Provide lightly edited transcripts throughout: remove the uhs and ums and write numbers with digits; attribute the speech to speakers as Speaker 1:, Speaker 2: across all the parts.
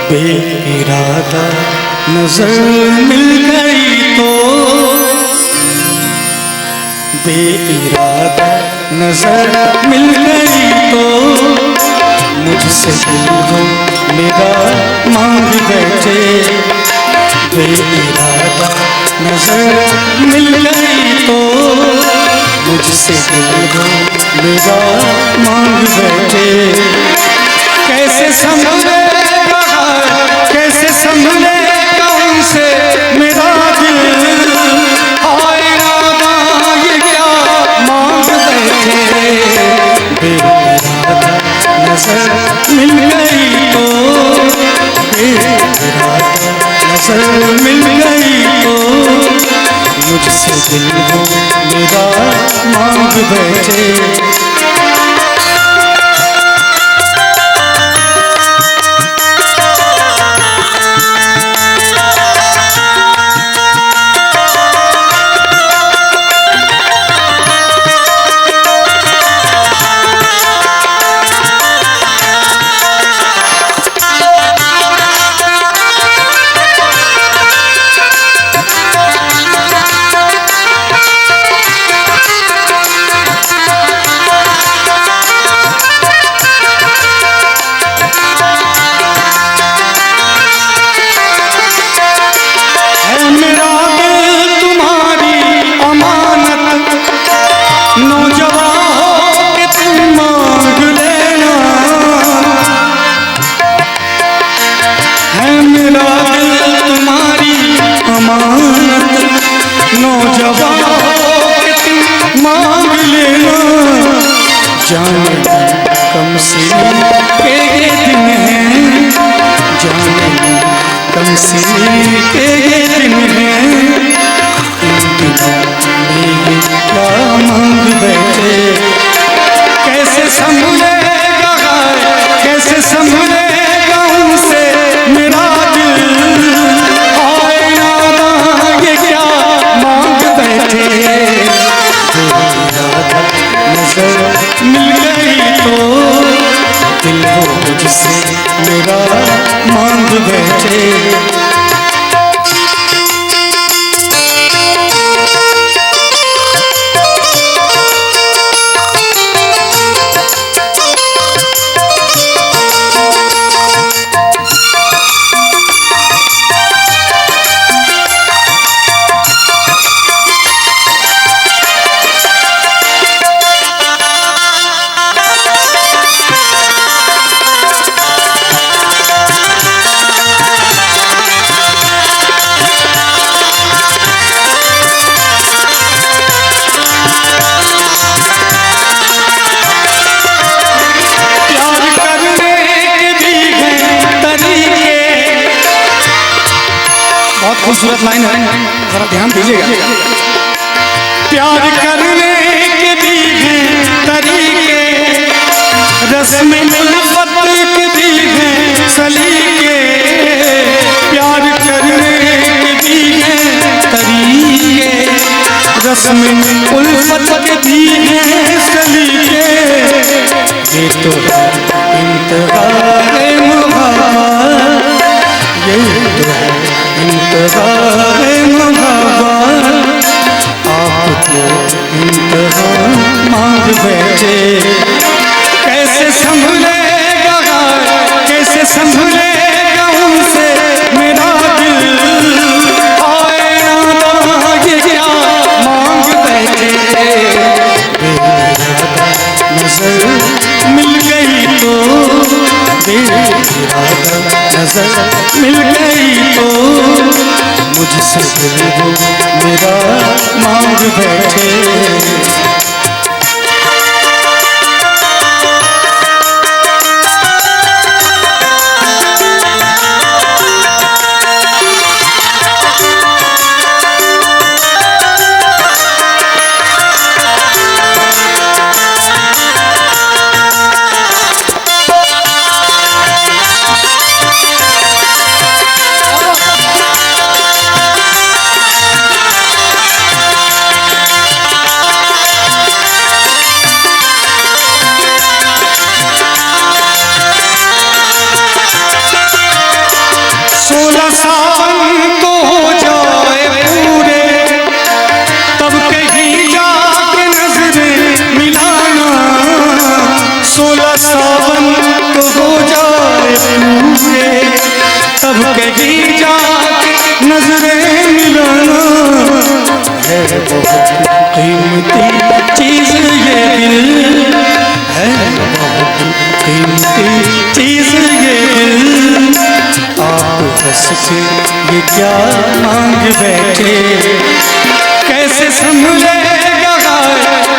Speaker 1: बेइरादा नजर मिल गई तो, बेइरादा नजर मिल गई तो, मुझसे दिल हो मेरा मांग बैठे। बेइरादा नजर मिल गई तो, मुझसे दिल हो मेरा मांग बैठे। कैसे संभलेगा, कैसे संभलेगा उनसे मेरा दिल, आए राधा ये क्या मांग बैठे। बेइरादा नजर मिल गई तो, बेइरादा नजर मिल गई तो, मुझसे दिल हो मेरा मांग बैठे। जाने कम सिन के ये दिन हैं, जाने कम सिन के ये दिन हैं, इन दिनों में क्या मांग बैठे। कैसे संभलेगा, कैसे संभलेगा उनसे मेरा दिल, आए राधा ये क्या मांग बैठे। बेइरादा नजर मिल गई तो, दिल हो मुझसे मेरा मांग बैठे। खूबसूरत लाइन है, जरा ध्यान दीजिएगा। प्यार करने के भी हैं तरीके, रस्म उल्फत के भी हैं सलीके। प्यार करने के भी हैं तरीके, रस्म उल्फत के भी हैं सलीके। ये तो इंतज़ार मुहब्बत, ये तो है इंतज़ार मुहब्बत, आपको इंतज़ार मांग बैठे। कैसे संभलेगा, कैसे संभलेगा उनसे मेरा दिल, आए राधा ये क्या मांग बैठे। बेइरादा नजर मिल गई तो, बेइरादा नजर मिल गई तो, मुझसे दिल हो मेरा मांग बैठे। के ये क्या मांग बैठे, कैसे संभलेगा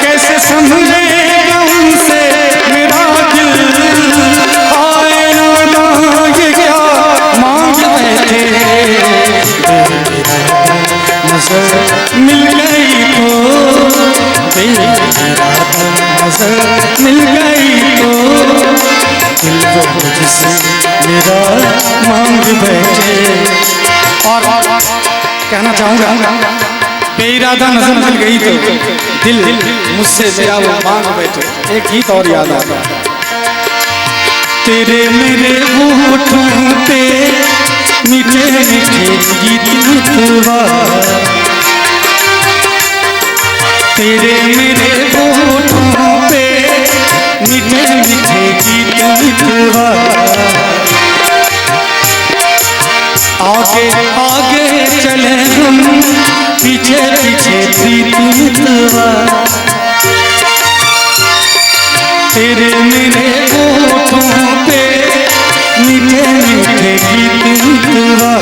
Speaker 1: कैसे संभलेगा उनसे मेरा दिल, आए ना ये क्या मांग बैठे। नजर मिल गई तो नजर मिल गई तो दिल वो जिसे मेरा मांग बैठे। और कहना चाहूँगा बेइरादा नजर मिल गई तो दिल मुझसे मेरा वो मांग बैठे। एक गीत और याद आता, तेरे मेरे होठों पे मीठे मीठे गीत मितवा, तेरे मेरे होठों पे मीठे मीठे गीत मितवा, आगे आगे चले हम पीछे पीछे प्रीत मितवा, तेरे मेरे होठों पे मीठे मीठे गीत मितवा,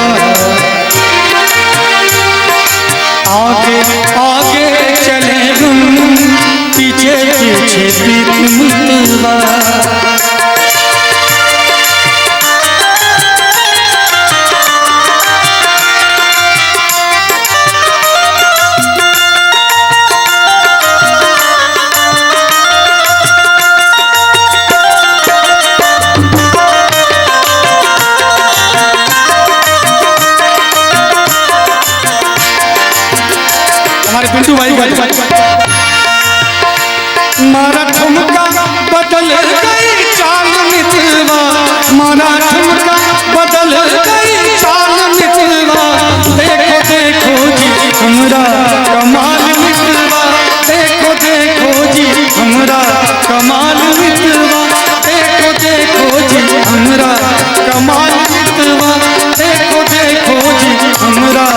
Speaker 1: आगे आगे चले हम पीछे पीछे प्रीत मितवा। पिंटू भाई का मारा ठुमका बदल गई चाल मितवा, मारा ठुमका बदल गई चाल मितवा, देखो देखो जी हमरा कमाल मितवा, देखो देखो जी हमरा कमाल मितवा, देखो देखो जी हमरा कमाल मितवा, देखो देखो जी हमरा।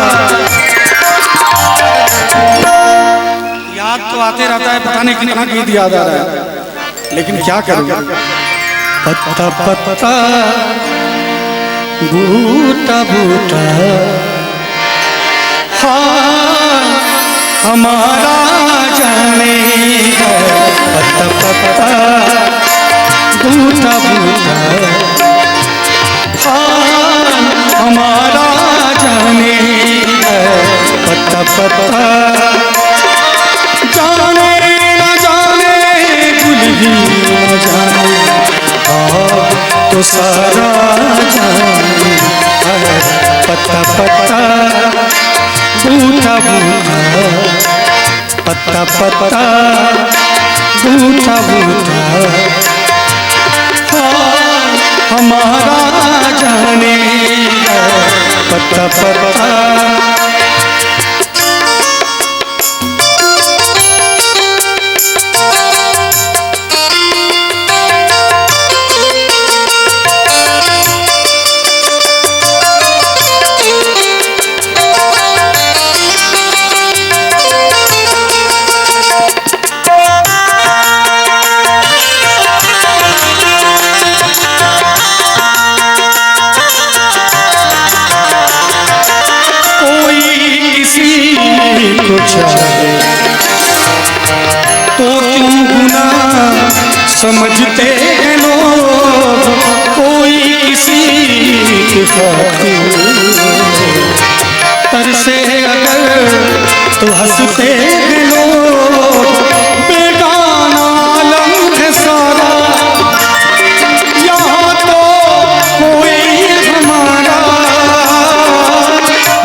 Speaker 1: याद तो आते रहता है, पता नहीं कितना गीत याद आ रहा है, लेकिन क्या करूँगा। पत्ता पत्ता बूटा बूटा हाँ हमारा जाने, पत्ता पत्ता बूटा बूटा हाँ हमारा जाने, पत्ता पत्ता जाने न जाने गुल ही न जाने, तो सारा जाने, पत्ता पत्ता बूटा बूटा, पत्ता पत्ता बूटा बूटा हमारा जाने, पत्ता पत्ता। तो क्यों गुना समझते हैं लोग, कोई किसी की खातिर तरसे अगर तो हंसते हैं लोग, बेगाना आलम है सारा यहाँ तो कोई हमारा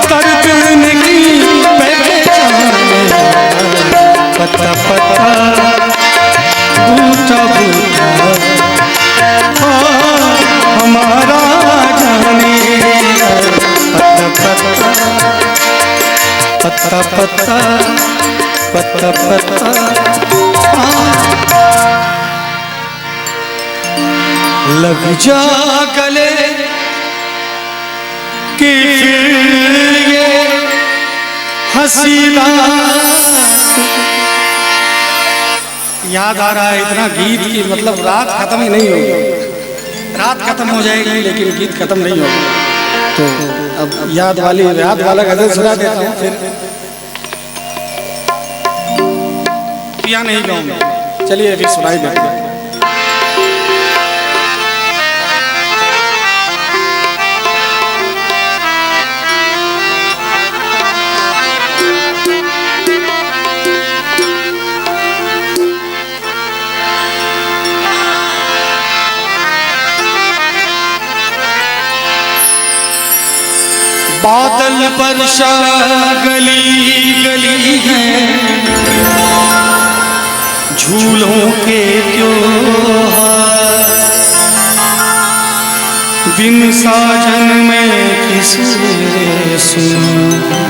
Speaker 1: दर्द नहीं पहचाने, पत्ता पत्ता बूटा बूटा हमारा जाने, पत्ता पत्ता पत्ता पत्ता पत्ता लग जा गले कि ये हसीना। याद आ रहा है इतना गीत की मतलब रात खत्म ही नहीं होगी, रात खत्म हो जाएगी लेकिन गीत खत्म नहीं होगा। तो तो अब याद वाला गजल सुना देता हूँ, फिर या नहीं गाऊंगा। चलिए अभी सुनाई देते हैं। बादल वर्षा गली गली है, झूलों के त्योहार, बिन साजन में किसने सुना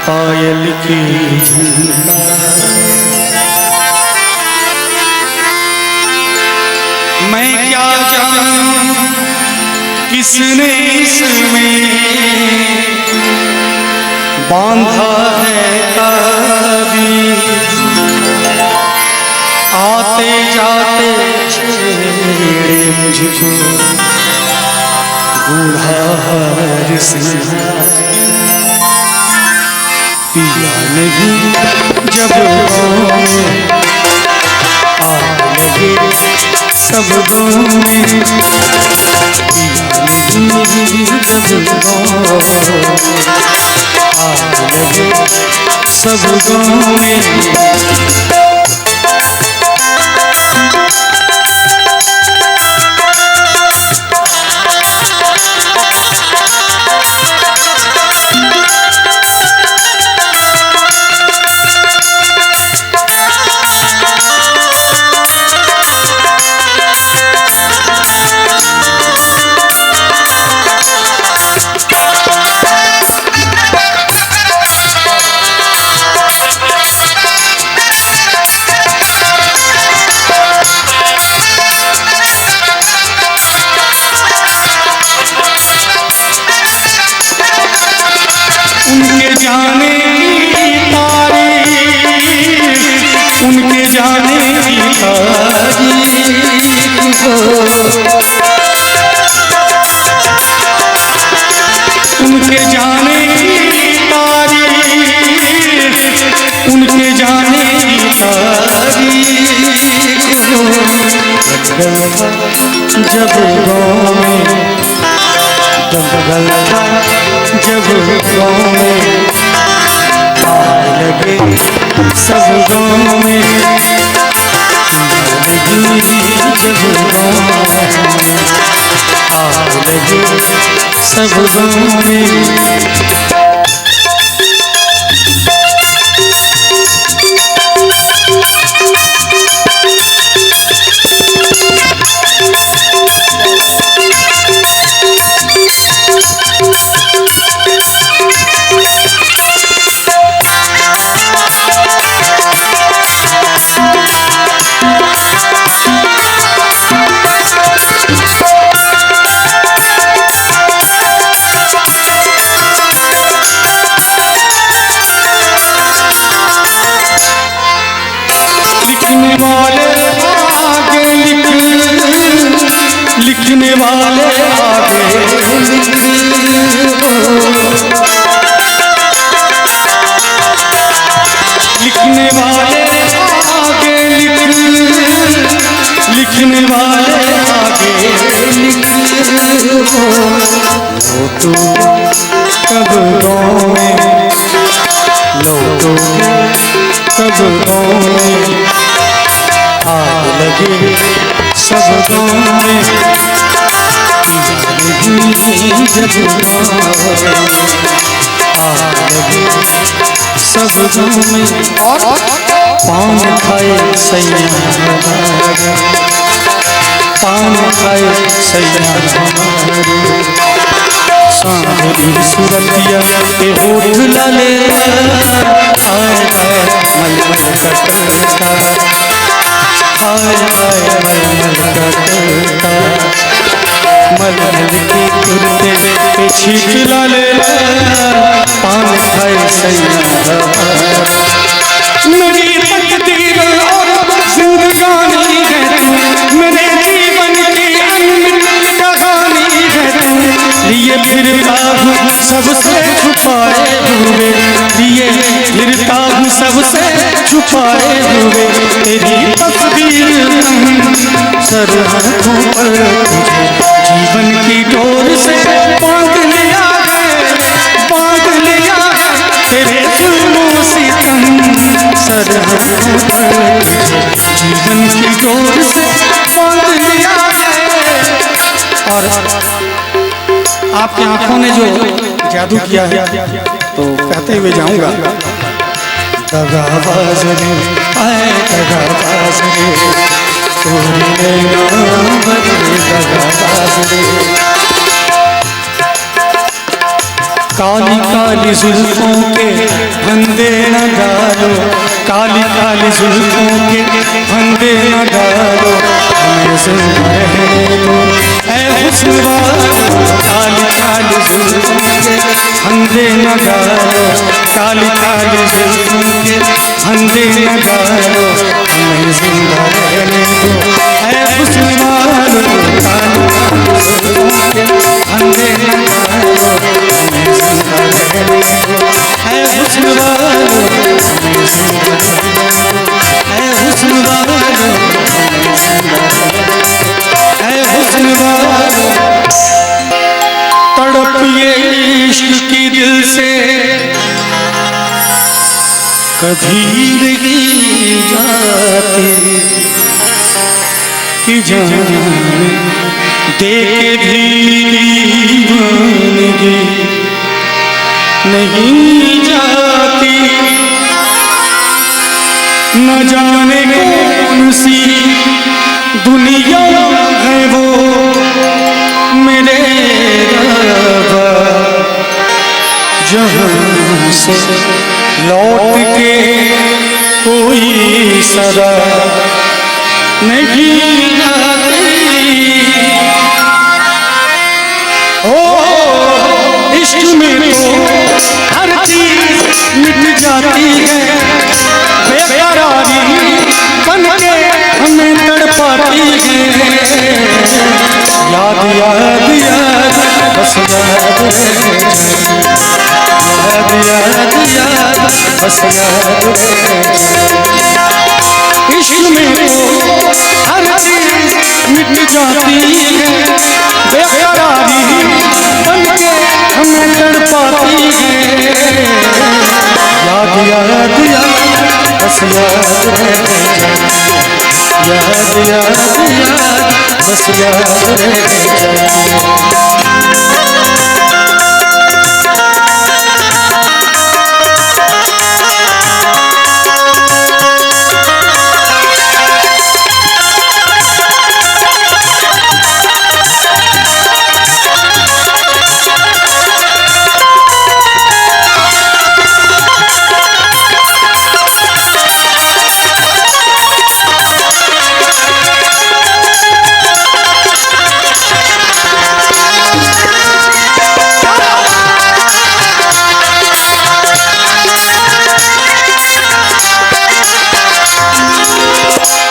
Speaker 1: पायल की झनकार। मैं क्या जानूं किसने इसमें बांधा है ताबीज़, आते जाते छेड़े मुझको बूढ़ा हर सिंहार। पिया नहीं जब आग लगे सब में, जब आग लगे सब गाँव में। उनके जाने की तारीफ, उनके जाने की तारीफ हो, उनके जाने की तारीफ, उनके जाने की तारीफ हो। जब गाँव में दंगल था, जब गाँव में आग लगे सब गाँव में, जब गाँव में आग लगे सब गाँव में। लिखने वाले आगे लिखने वाले आगे लिखने वाले आगे लिखने वाले आगे तो कब गाँव में लौटो, कब गाँव में आग लगे सब गाँव में। जब आग लगे सब गाँव में। और पान खाए सैया हमारे, पान खाए सैया हमारे, सांवरी सूरतिया के होठ लाले, हाय हाय मलमल कटता, हाय हाय मलमल कटता, मलमल के कुर्ते पे छींक लाले, पान खाए सैया हमारे। मेरी तकदीर और जिंदगानी है तू, मेरे जीवन की अनमोल कहानी है तू, सबसे छुपाए हुए, लिए फिरता हूँ सबसे छुपाए हुए, तेरी तस्वीर सर हाथों पर तुझे जीवन की डोर से बांध लिया है, बांध लिया है, तेरे जुल्मों से सर हाथों पर तुझे जीवन की डोर से बांध लिया है। और आपकी आंखों ने जो जादू किया है तो कहते हुए जाऊंगा, दगाबाज रे आए दगाबाज रे, तोरे नाम बदले दगाबाज रे। काली काली जुल्फों के फंदे न डालो, काली काली जुल्फों के फंदे न डालो, हमें जिंदा रहने दो ऐ हुस्न वालो। काली काली जुल्फों के फंदे न डालो, काली काली जुल्फों के फंदे न डालो, हमें जिंदा रहने दो ऐ हुस्न वालो। काली काली जुल्फों के फंदे न डालो, हमें जिंदा रहने दो ऐ हुस्न वालो, हमें जिंदा रहने दो ऐ हुस्न वालो, हमें जिंदा रहने दो ऐ हुस्न वालो। तड़प ये इश्क की दिल से कभी नहीं जाती, कि जान दे भी दीवानगी नहीं जाती। न जाने कौन सी दुनिया है वो मेरे रब्बा, जहाँ से लौट के कोई सदा नहीं आती। ओ इश्क में तो हर चीज मिट जाती है, बेकरारी बन के हमें तड़पाती है। याद याद याद बस याद रह जाए, याद याद याद बस याद रह जाए। इश्क में तो हर चीज मिट जाती है, बेकरारी बन के हमें तड़पाती है। याद याद याद बस याद रह जाए, याद याद याद बस याद रह जाए।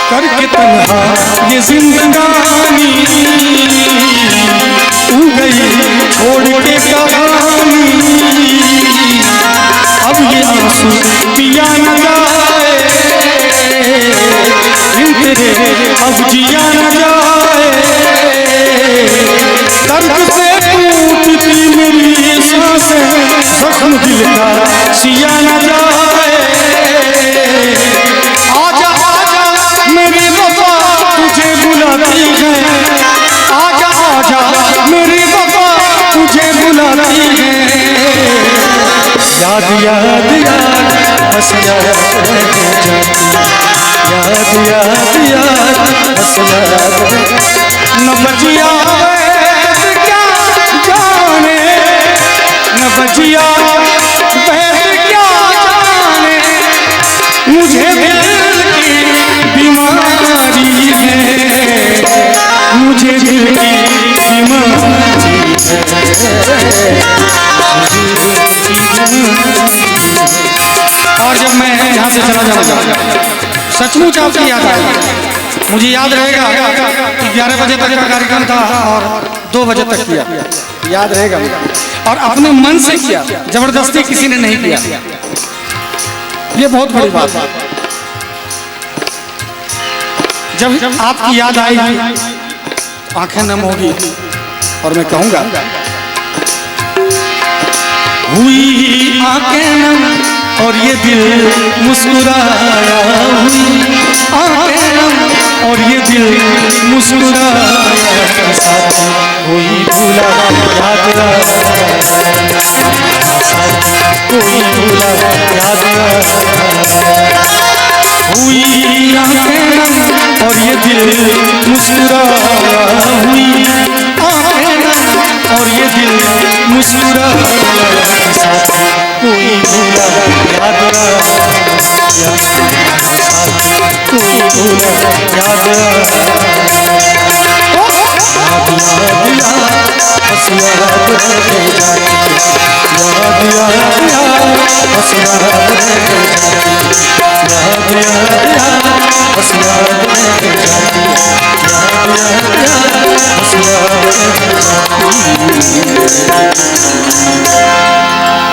Speaker 1: करके तन्हा ये जिंदगानी तू गई छोड़ के कहानी, अब ये आंसू पिया न जाए, इन तेरे अब जिया न जाए। दर्द से टूटती मेरी सांसें, जख्म दिल का सिया न जाए। आजा मेरी वफा तुझे बुलाती है, आजा आजा मेरी वफा तुझे बुलाती है। याद याद याद बस याद रह जाती, याद याद याद बस याद रह। न बजिया क्या जाने, न बजिया क्या जाने, मुझे दिल की बीमारी है, मुझे दिल की बीमारी है। और जब मैं यहाँ से चला जाऊँगा, सचमुच आपकी याद आएगी। मुझे याद रहेगा कि 11 बजे तक का कार्यक्रम था और 2 बजे तक किया, याद रहेगा। और अपने मन से किया, जबरदस्ती किसी ने नहीं किया। ये बहुत बड़ी बात है। जब आपकी याद आएगी, आंखें नम होगी और मैं कहूंगा, हुई आंखें नम और ये दिल मुस्कुराया, हुई आंखें नम और ये दिल मुस्कुराया, साथी कोई भूला याद कोई भूला याद, हुई आंखें नम और ये दिल मुस्कुराया, हुई आंखें नम और ये दिल मुस्कुराया, साथी कोई भूला याद कोई भूला याद, बस याद रह जाती, याद याद बस याद रह जाती, याद याद बस याद रह जाती, याद याद बस याद रह जाती।